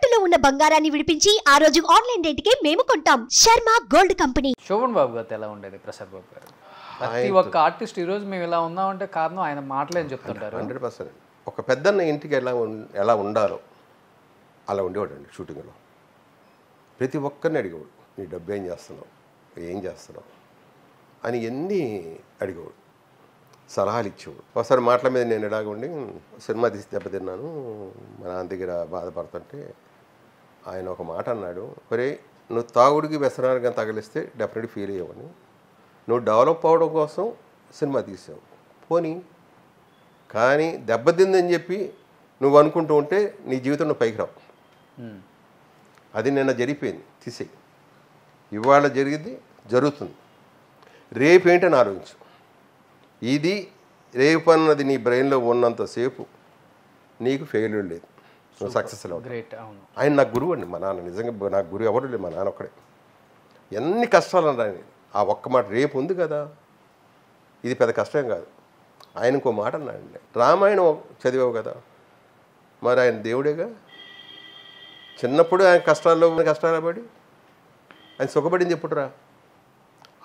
తాకట్టులో ఉన్న బంగారాన్ని విడిపించి ఆ రోజు ఆన్లైన్ రేటుకే మేము కొంటాం. Sharma gold company. శోభన్ బాబు గారు ఎలా ఉండేది ప్రసాద్ బాబు గారు? ప్రతి ఒక్క ఆర్టిస్ట్ ఈ రోజు మేము ఇలా ఉన్నామంటే కారణం ఆయన మాటలే అని చెప్తుంటారు. 100%. ఒక పెద్దన్న ఇంటికి ఎలా ఉండాలో అలా ఉండేవాడు అండి. షూటింగ్లో ప్రతి ఒక్కరిని అడిగేవాడు, నీ డబ్బు ఏం చేస్తున్నావు అని ఎన్ని అడిగేవాడు, సలహాలు ఇచ్చేవాడు. ఒకసారి మాటల మీద నేను ఎలాగ ఉండి సినిమా తీసి దెబ్బతిన్నాను, మా నాన్న దగ్గర బాధపడుతుంటే ఆయన ఒక మాట అన్నాడు, ఒరే నువ్వు తాగుడికి వ్యసనానికి తగిలిస్తే డెఫినెట్గా ఫీల్ అయ్యావని, నువ్వు డెవలప్ అవ్వడం కోసం సినిమా తీసావు పోనీ, కానీ దెబ్బతిందని చెప్పి నువ్వు అనుకుంటూ ఉంటే నీ జీవితం నువ్వు పైకి రావు. అది నిన్న జరిగిపోయింది, తీసేయి. ఇవాళ జరుగుతుంది, రేపు ఏంటని ఆలోచించు. ఇది రేపు అన్నది నీ బ్రెయిన్లో ఉన్నంతసేపు నీకు ఫెయిల్యూర్ లేదు, నువ్వు సక్సెస్ అవ్వదు. ఆయన నాకు గురువు అండి, మా నాన్న. నిజంగా నాకు గురువు ఎవరు లేదు, మా నాన్న ఒక్కడే. ఎన్ని కష్టాలు అన్నాయని ఆ ఒక్క మాట, రేపు ఉంది కదా ఇది పెద్ద కష్టం కాదు. ఆయన ఇంకో మాట అన్నాడండి, రామాయణం చదివావు కదా, మరి ఆయన దేవుడేగా. చిన్నప్పుడు ఆయన కష్టాలు పడి ఆయన సుఖపడింది ఎప్పుడురా?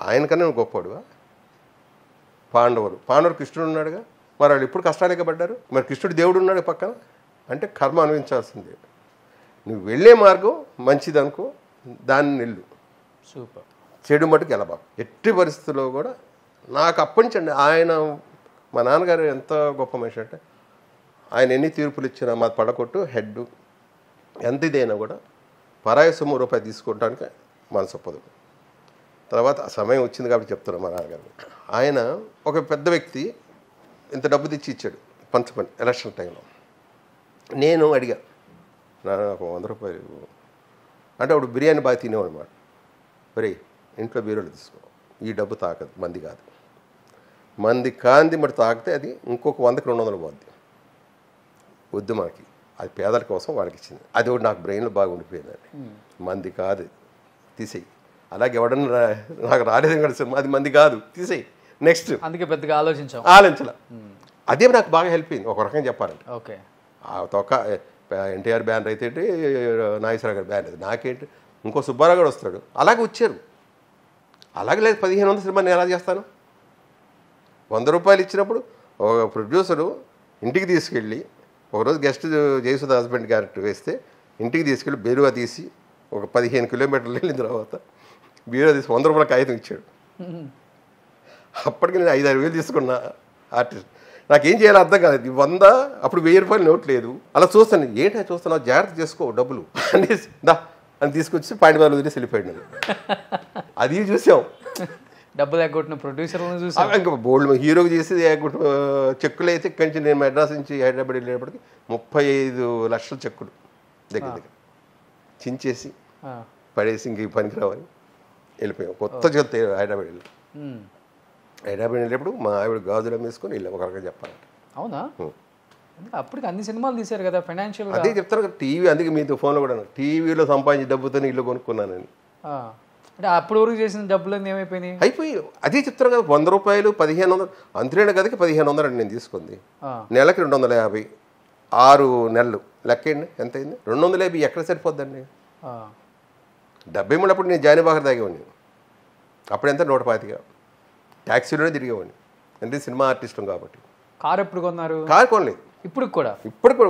ఆయనకన్నా నువ్వు గొప్పవాడువా? పాండవులు కృష్ణుడు ఉన్నాడుగా, మరి వాళ్ళు ఎప్పుడు కష్టాలేక పడ్డారు? మరి కృష్ణుడు దేవుడు ఉన్నాడు పక్కన. అంటే కర్మ అనుభవించాల్సిందే. నువ్వు వెళ్ళే మార్గం మంచిదనుకో, దాన్ని నిల్లు. సూపర్. చెడు మటుకు గెలబాకు ఎట్టి పరిస్థితుల్లో కూడా. నాకు అప్పటి నుంచి అండి ఆయన, మా నాన్నగారు ఎంత గొప్ప మనిషి అంటే, ఆయన ఎన్ని తీర్పులు ఇచ్చినా మా పడకొట్టు హెడ్ ఎంత ఇదైనా కూడా పరాయి సొమ్ము రూపాయి తీసుకోవడానికి మనసు ఒప్పదు. తర్వాత సమయం వచ్చింది కాబట్టి చెప్తున్నాను. మా నాన్నగారు ఆయన ఒక పెద్ద వ్యక్తి, ఇంత డబ్బు తెచ్చి ఇచ్చాడు పంచపని ఎలక్షన్ టైంలో. నేను అడిగా, నాకు 100 రూపాయలు అంటే అప్పుడు బిర్యానీ బాగా తినేవాడు అన్నమాట. మరి ఇంట్లో బీరోలు తీసుకో, ఈ డబ్బు తాకదు, మంది కాదు, మంది కాంది మరి తాకితే అది ఇంకొక 100కి 200 పోద్ది, వద్దు మనకి, అది పేదల కోసం వాడికి ఇచ్చింది. అది ఒకటి నాకు బ్రెయిన్లో బాగా ఉండిపోయిందండి. మంది కాదు, తీసేయి. అలాగే ఎవడన్నా నాకు రాలేదు కదా సినిమా, అది మంది కాదు, తీసేయి. నెక్స్ట్ అందుకే పెద్దగా ఆలోచించాల. అదే నాకు బాగా హెల్ప్ అయింది ఒక రకంగా చెప్పాలంటే. ఓకే, ఆ తొక్క ఎన్టీఆర్ బ్యానర్ అయితే నాగేశ్వరరావు గారి బ్యానర్ అయితే నాకేంటి, ఇంకో సుబ్బారావు గారు వస్తాడు, అలాగే వచ్చారు. అలాగే లేదు 1500 సినిమా నేను ఎలా చేస్తాను? 100 రూపాయలు ఇచ్చినప్పుడు ఒక ప్రొడ్యూసరు ఇంటికి తీసుకెళ్ళి, ఒకరోజు గెస్ట్ జయసుధ హస్బెండ్ క్యారెక్టర్ వేస్తే ఇంటికి తీసుకెళ్ళి బీరువా తీసి ఒక 15 కిలోమీటర్లు వెళ్ళిన తర్వాత బీరువా తీసి 100 రూపాయల కాగితం ఇచ్చాడు. అప్పటికి నేను 5-6 వేలు తీసుకున్నా ఆర్టిస్ట్. నాకేం చేయాలో అర్థం కాలేదు. 100 అప్పుడు 1000 రూపాయలు నోట్ లేదు. అలా చూస్తాను, ఏంటో చూస్తున్నావు, జాగ్రత్త చేసుకో డబ్బులు అనేసి అని తీసుకొచ్చి పాయింట్ వదిలేసి వెళ్ళిపోయాడు. అది చూసాం. డబ్బులు ఎగ్గొట్టిన ప్రొడ్యూసర్లను చూసాం. ఇంకా బోల్డ్ హీరోకి చేసి చెక్కులు అయితే కొంచెం నేను మెడ్రాస్ నుంచి హైదరాబాద్ వెళ్ళేటప్పటికి 35 లక్షల చెక్కులు దగ్గర చించేసి పడేసి ఇంక పనికిరావని వెళ్ళిపోయాం. కొత్త చెత్త హైదరాబాద్ వెళ్ళేప్పుడు మా ఆవిడ గాజులు అమ్మేసుకొని వెళ్ళాం ఒక రకంగా చెప్పాలంటే. అవునా? అప్పటికి అన్ని సినిమాలు తీశారు కదా ఫైనాన్షియల్. అదే చెప్తారు కదా, టీవీ, అందుకే మీతో ఫోన్లో కూడా టీవీలో సంపాదించి డబ్బుతో ఇల్లు కొనుక్కున్నానని. అంటే అప్పుడు వరకు చేసిన డబ్బులన్నీ ఏమైపోయినాయి? అయిపోయి. అదే చెప్తారు కదా, 100 రూపాయలు 1500, అంతేనా కదకి 1500 అండి నేను తీసుకుంది. నెలకి 250, 6 నెలలు లెక్కండి ఎంత అయింది? 250 ఎక్కడ సరిపోద్దండి? 70 అప్పుడు నేను జానీబాగర్ తాగేవాడిని. అప్పుడు ఎంత? 125. ట్యాక్సీలోనే తిరిగేవాడిని, అంటే సినిమా ఆర్టిస్టం కాబట్టి. కారు ఎప్పుడు కొన్నారు? కారు కొనలేదు. ఇప్పుడు కూడా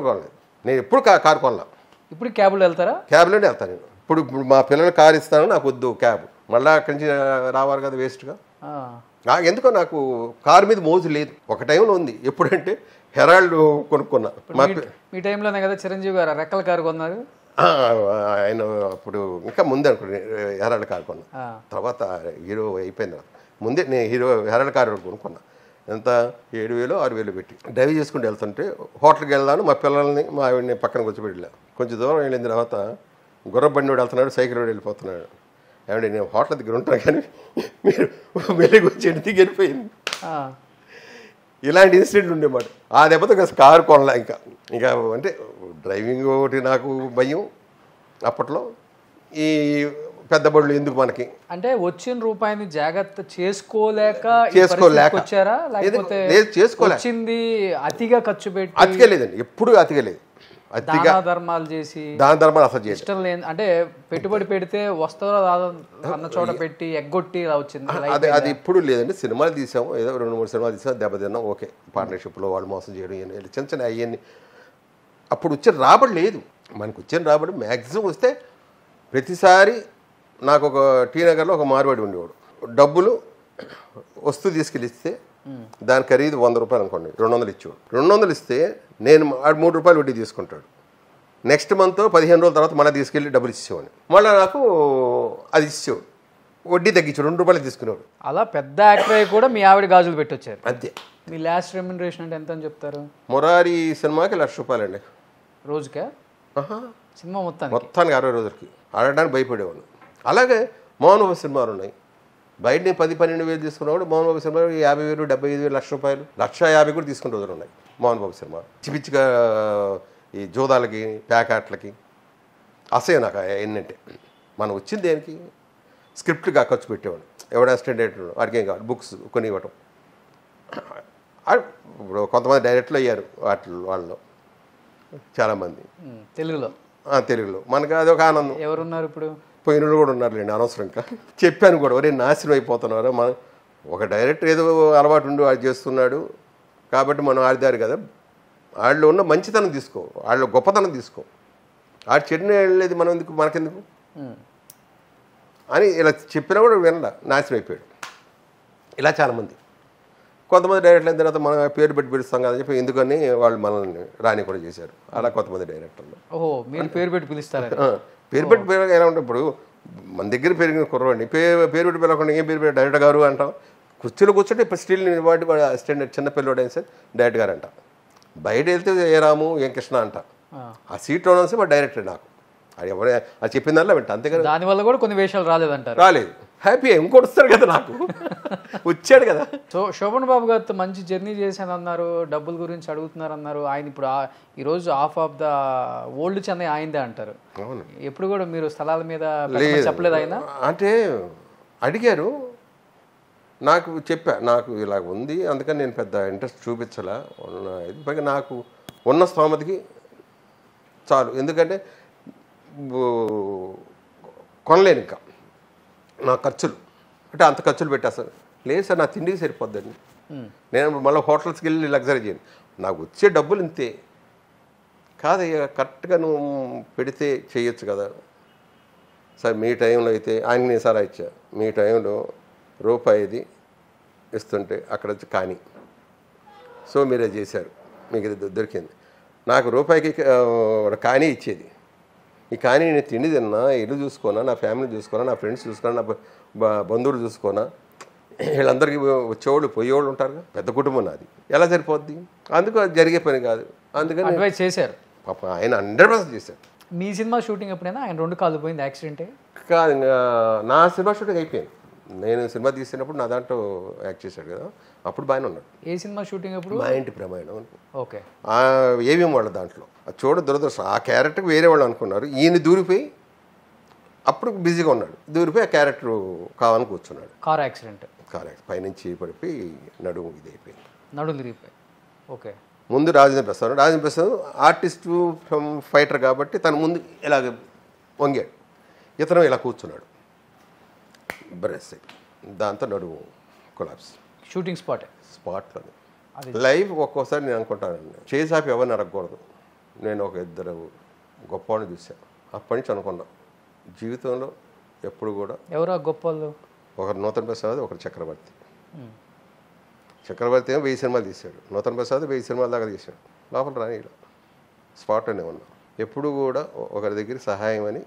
కొనలేదు. నేను ఎప్పుడు కారు కొనలా. ఇప్పుడు క్యాబ్లో వెళ్తారా? క్యాబ్లోనే వెళ్తాను నేను. ఇప్పుడు మా పిల్లలు కారు ఇస్తాను, నాకు వద్దు క్యాబ్, మళ్ళీ అక్కడి నుంచి రావాలి కదా వేస్ట్గా. ఎందుకో నాకు కారు మీద మోజు లేదు. ఒక టైంలో ఉంది, ఎప్పుడంటే హెరాల్డ్ కొనుక్కున్నా. మీ టైంలోనే కదా చిరంజీవి గారు రెక్కల కారు కొన్నారు. ఆయన అప్పుడు ఇంకా ముందే అనుకోండి హెరాల్డ్ కారు కొన్నా. తర్వాత హీరో అయిపోయిన తర్వాత ముందే నేను హెరాల్డ్ కారు కొనుక్కున్నా. ఎంత? 7,000 6,000 పెట్టి డ్రైవ్ చేసుకుంటూ వెళ్తుంటే హోటల్కి వెళ్దాను, మా పిల్లల్ని మా ఆవిడని పక్కన కూర్చోబెట్టి వెళ్ళా. కొంచెం దూరం వెళ్ళిన తర్వాత గుర్రబండి వాడు వెళ్తున్నాడు, సైకిల్ వాడు వెళ్ళిపోతున్నాడు. ఏమంటే నేను హోటల్ దగ్గర ఉంటాను కానీ మీరు వెళ్ళి వచ్చేది దిగి వెళ్ళిపోయింది. ఇలాంటి ఇన్సిడెంట్లు ఉండేమాట. ఆ దెబ్బతో కారు కొనలే. ఇంకా అంటే డ్రైవింగ్ ఒకటి నాకు భయం అప్పట్లో. ఈ పెద్ద బడులు ఎందుకు మనకి అంటే వచ్చిన రూపాయిని జాగ్రత్త చేసుకోలేక వచ్చారా? లేకపోతే వచ్చింది అతిగా ఖర్చు పెట్టి? అతికేలేదండి, ఎప్పుడు అతికేలేదు. అతిగా దాన ధర్మాలు చేసి దాని ధర్మాలు అసలు చేయాలి. ఇష్టం లేని అంటే పెట్టుబడి పెడితే వస్తుందో రాదో అన్న చోట పెట్టి ఎగ్గొట్టి ఇలా వచ్చింది. అది ఇప్పుడు లేదండి. సినిమాలు తీసాము, ఏదో 2-3 సినిమాలు తీసాము, దెబ్బతిన్నాం, ఓకే. పార్ట్నర్షిప్లో వాళ్ళు మోసం చేయడం ఇవన్నీ చిన్న చిన్న అవన్నీ. అప్పుడు వచ్చిన రాబడి లేదు. మనకు వచ్చిన రాబడి మ్యాక్సిమం వస్తే ప్రతిసారి నాకు ఒక టీ నగర్లో ఒక మార్వాడి ఉండేవాడు. డబ్బులు వస్తువు తీసుకెళ్ళిస్తే దాని ఖరీదు 100 రూపాయలు అనుకోండి, 200 ఇచ్చేవాడు. 200 ఇస్తే నేను 3 రూపాయలు వడ్డీ తీసుకుంటాడు. నెక్స్ట్ మంత్ 15 రోజుల తర్వాత మళ్ళీ తీసుకెళ్ళి డబ్బులు ఇచ్చేవాడిని. మళ్ళీ నాకు అది ఇచ్చేవాడు, వడ్డీ తగ్గించాడు, 2 రూపాయలు తీసుకునేవాడు. అలా పెద్ద యాక్టర్ అయ్యి కూడా మీ ఆవిడ గాజులు పెట్టొచ్చారు. అంతే. మీ లాస్ట్ రెమ్యునరేషన్ అంటే ఎంత అని చెప్తారు? మురారి సినిమాకి 1,00,000 రూపాయలండి రోజుకే. సినిమా మొత్తానికి 60 రోజులకి ఆడడానికి భయపడేవాడు. అలాగే మోహన్ బాబు సినిమాలు ఉన్నాయి. బయట నేను 10-12 వేలు తీసుకున్నవాడు మోహన్ బాబు సినిమా 50,000, 75,000, 1,00,000 రూపాయలు, 1,50,000 కూడా తీసుకునే రోజులు ఉన్నాయి మోహన్ బాబు సినిమా. పిచ్చిగా ఈ జోదాలకి ప్యాకాట్లకి అసహ్యం నాకు ఏంటంటే. మనం వచ్చింది దేనికి? స్క్రిప్ట్గా ఖర్చు పెట్టేవాడు. ఎవడ అసిస్టెంట్ డైరెక్టర్ వాడికి ఏం కావాలి, బుక్స్ కొని ఇవ్వటం. ఇప్పుడు కొంతమంది డైరెక్టర్లు అయ్యారు వాళ్ళలో చాలామంది తెలుగులో. మనకు అది ఒక ఆనందం. ఎవరున్నారు ఇప్పుడు? పోయినోళ్ళు కూడా ఉన్నారులేండి, అనవసరంగా చెప్పాను కూడా. ఒరే నాశనం అయిపోతున్నారు. మనం ఒక డైరెక్టర్ ఏదో అలవాటు ఉండి వాడు చేస్తున్నాడు కాబట్టి మనం ఆడిదారు కదా, వాళ్ళు ఉన్న మంచితనం తీసుకో, వాళ్ళు గొప్పతనం తీసుకో. ఆడు చెడిన వెళ్ళేది మనం ఎందుకు, మనకెందుకు అని ఇలా చెప్పినా కూడా వినడా, నాశనం అయిపోయాడు. ఇలా చాలామంది. కొంతమంది డైరెక్టర్లు అయిన తర్వాత మనం పేరు పెట్టి పిలుస్తాం కదని చెప్పి ఎందుకని వాళ్ళు మనల్ని రాని కూడా చేశారు. అలా కొంతమంది డైరెక్టర్లు. ఓహో, మీరు పేరు పెట్టి పిలుస్తారా? పేరు పెట్టి పేరు ఎలా ఉంటుంది? ఇప్పుడు మన దగ్గర పెరిగిన కుర్రవాడిని పేరు పెట్టి పిలవకుండా ఏం పేరు పెట్టి డైరెక్టర్ గారు అంటాం. కుర్చీలో కూర్చుంటే ఇప్పుడు స్టిల్ వాటి అసిస్టెంట్ చిన్న పిల్లవాడు అయిన సార్ డైరెక్టర్ గారు అంట. బయట వెళ్తే ఏ రాము ఏం కృష్ణ అంట. ఆ సీట్లో ఉన్న సార్ డైరెక్టర్ నాకు అది ఎవరే అది చెప్పిందల్లా వింటా. అంతేగాని దానివల్ల కూడా కొన్ని వేషాలు రాలేదంటారు. రాలేదు. హ్యాపీ ఇంకోటి వస్తారు కదా, నాకు వచ్చాడు కదా. సో శోభన్ బాబు గారితో మంచి జర్నీ చేశాను అన్నారు, డబ్బుల గురించి అడుగుతున్నారు అన్నారు. ఆయన ఇప్పుడు ఈరోజు half of the old Chennai ఆయనదే అంటారు. అవును. ఎప్పుడు కూడా మీరు స్థలాల మీద చెప్పలేదు ఆయన? అంటే అడిగారు, నాకు చెప్పా నాకు ఇలా ఉంది, అందుకని నేను పెద్ద ఇంట్రెస్ట్ చూపించలా. పైగా నాకు ఉన్న స్తోమతికి చాలు, ఎందుకంటే కొనలేను ఇంకా నా ఖర్చులు. అంటే అంత ఖర్చులు పెట్టేస్తాను. లేదు సార్, నా తిండికి సరిపోద్దండి. నేను మళ్ళీ హోటల్స్కి వెళ్ళి లగ్జరీ చేయను. నాకు వచ్చే డబ్బులు ఇంతే కాదయ్యా, కరెక్ట్గా నువ్వు పెడితే చేయొచ్చు కదా సార్. మీ టైంలో అయితే ఆయన నేను సార్ ఇచ్చా, మీ టైంలో రూపాయిది ఇస్తుంటే అక్కడ వచ్చి కానీ సో మీరే చేశారు, మీకు ఇది దొరికింది. నాకు రూపాయికి కానీ ఇచ్చేది. ఈ కానీ నేను తిండి తిన్నా, ఇల్లు చూసుకోనా, నా ఫ్యామిలీ చూసుకోనా, నా ఫ్రెండ్స్ చూసుకోనా, నా బంధువులు చూసుకోనా, వీళ్ళందరికీ వచ్చేవాళ్ళు పోయేవాళ్ళు ఉంటారు. పెద్ద కుటుంబం నాది, ఎలా సరిపోద్ది? అందుకు అది జరిగే పని కాదు. అందుకని అడ్వైస్ చేశారు పాప. ఆయన 100% చేశారు. మీ సినిమా షూటింగ్ ఎప్పుడైనా ఆయన 2 కాళ్ళు పోయింది యాక్సిడెంటే కాదు, నా సినిమా షూటింగ్ అయిపోయింది. నేను సినిమా తీసినప్పుడు నా దాంట్లో యాక్ట్ చేశాడు కదా, అప్పుడు బాగానే ఉన్నాడు. ఏ సినిమా షూటింగ్ అప్పుడు? మా ఇంటి ప్రమాణం. ఓకే. ఏమేమి వాళ్ళ దాంట్లో చూడ దురదృష్టం. ఆ క్యారెక్టర్కి వేరే వాళ్ళు అనుకున్నారు, ఈయన దూరిపోయి అప్పుడు బిజీగా ఉన్నాడు, దూరిపోయి ఆ క్యారెక్టర్ కావాలని కూర్చున్నాడు. Car accident. పైనుంచి పడిపోయి నడుము ఇది అయిపోయింది, నడుము తిరిగిపోయి. ఓకే. ముందు రాజేంద్ర ప్రసాద్ ఆర్టిస్టు ఫైటర్ కాబట్టి తను ముందు ఇలాగ వంగాడు, ఇతను ఇలా కూర్చున్నాడు, బ్రెస్ దాంతో నడుము కొలాప్స్. Shooting స్పాట్లోనే life. ఒక్కోసారి నేను అనుకుంటానండి, చేసాపి ఎవరిని అడగకూడదు. నేను ఒక 2 గొప్ప వాళ్ళని చూశాను, అప్పటి నుంచి అనుకున్నా జీవితంలో ఎప్పుడు కూడా. ఎవరు గొప్ప వాళ్ళు? ఒకరు నూతన్ ప్రసాద్, ఒకరు చక్రవర్తి. చక్రవర్తి ఏమో 1000 సినిమాలు తీశాడు, నూతన్ ప్రసాద్ 1000 సినిమాల దాకా తీశాడు. లోపల రాని స్పాట్లోనే ఉన్నా. ఎప్పుడు కూడా ఒకరి దగ్గర సహాయం అని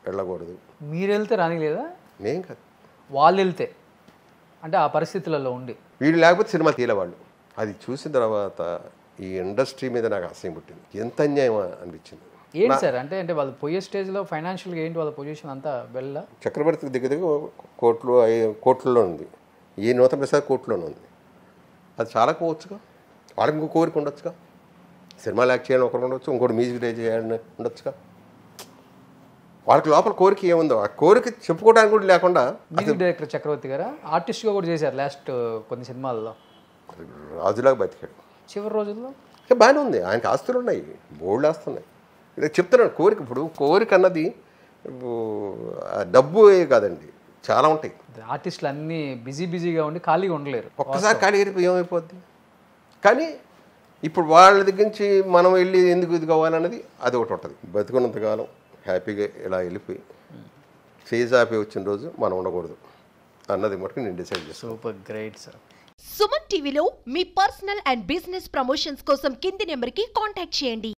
వెళ్ళకూడదు. మీరు వెళ్తే రాని లేదా? నేను కాదు, వాళ్ళు వెళ్తే అంటే ఆ పరిస్థితులలో ఉండి వీళ్ళు లేకపోతే సినిమా తీయలేవాళ్ళు. అది చూసిన తర్వాత ఈ ఇండస్ట్రీ మీద నాకు అసహ్యం పుట్టింది. ఎంత అన్యాయం అనిపించింది. ఏంటి సార్ అంటే అంటే వాళ్ళు పోయే స్టేజ్లో ఫైనాన్షియల్గా ఏంటి వాళ్ళ పొజిషన్ అంతా వెళ్ళ? చక్రవర్తి దగ్గర కోట్లలో ఉంది, ఈ నూతన ప్రసాద్ కోట్లోనే ఉంది. అది చాలా పోవచ్చుగా, వాళ్ళకి ఇంకో కోరిక ఉండొచ్చుగా. సినిమాలు యాక్ట్ చేయాలని ఒకరు ఉండొచ్చు, ఇంకోటి మ్యూజిక్ డై చేయాలని ఉండొచ్చుగా. వాళ్ళకి లోపల కోరిక ఏముందో ఆ కోరిక చెప్పుకోవడానికి కూడా లేకుండా. మ్యూజిక్ డైరెక్టర్ చక్రవర్తి గారు ఆర్టిస్ట్గా కూడా చేశారు లాస్ట్ కొన్ని సినిమాల్లో. రాజులాగా బతికాడు చివరి రోజుల్లో. బాగానే ఉంది, ఆయనకి ఆస్తులు ఉన్నాయి, బోల్డ్ ఆస్తున్నాయి. ఇది చెప్తున్నాను కోరిక. ఇప్పుడు కోరిక అన్నది డబ్బు కాదండి, చాలా ఉంటాయి. ఆర్టిస్టులు అన్నీ బిజీగా ఉండి ఖాళీగా ఉండలేరు. ఒక్కసారి ఖాళీ అయిపోయి ఏమైపోద్ది. కానీ ఇప్పుడు వాళ్ళ దగ్గర నుంచి మనం వెళ్ళి ఎందుకు ఇది కావాలన్నది అది ఒకటి ఉంటుంది. బతుకున్నంతకాలం హ్యాపీగా ఇలా వెళ్ళిపోయి ఫేజ్ ఆపి వచ్చిన రోజు మనం ఉండకూడదు అన్నది మటుకు నేను డిసైడ్ చేస్తాను. Super great sir. సుమన్ టీవీలో మీ పర్సనల్ అండ్ బిజినెస్ ప్రమోషన్స్ కోసం కింది నెంబర్కి కాంటాక్ట్ చేయండి.